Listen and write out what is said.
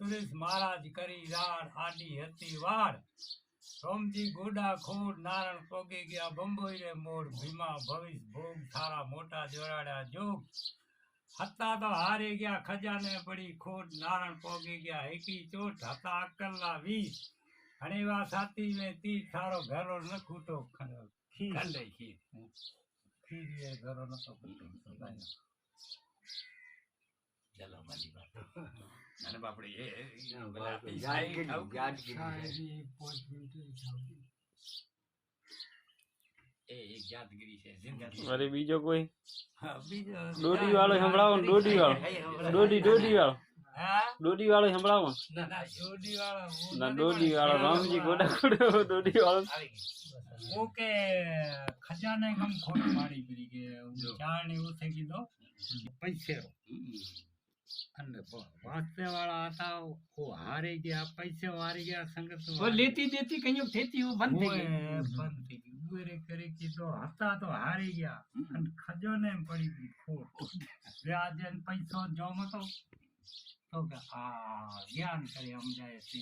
સુરેશ મહારાજ કરી રાડ આડી હતી વાડ સોમજી ગોડા ખોડ નારણ પોગી ગયા બંબોઈ રે મોર ભીમા ભવિષ ભોગ થારા મોટા જોડાડ્યા જોગ હતા તો હારી ગયા ખજાને પડી ખોડ નારણ પોગી ગયા એકી ચોટ હતા અક્કલના 20 ઘણીવાર સાથી મેં તી થારો ઘરો ન ખૂટો ખંડે ખીર એ ઘરો નતો ખૂટો ચલો મારી વાત અને બાપડે એક યાદગીરી છે જિંદગી અરે બીજો કોઈ બીજો ડોડી વાળો સંભળાવો ને ડોડી વાળો વાળો હા ડોડી વાળો સંભળાવો ના ડોડી વાળો ના ડોડી વાળો રામજી ગોડા ખોડો ડોડી વાળો ઓકે ખજાને ગમ ખોટ મારી પડી કે ચાણી ઉઠે કીધો પૈસેરો અને વાંચે વાળા હતા ઓ હારી ગયા પૈસે હારી ગયા સંગત वो लेती देती कहीं थी वो बंद थी બંધ થઈ ગઈ ઉરે કરી કીધો હતા તો હારી ગયા અને ખજાને પડી ગઈ ખોટ વ્યાજે પૈસો જોમ હતો તો કે આ જ્ઞાન કરી સમજાય છે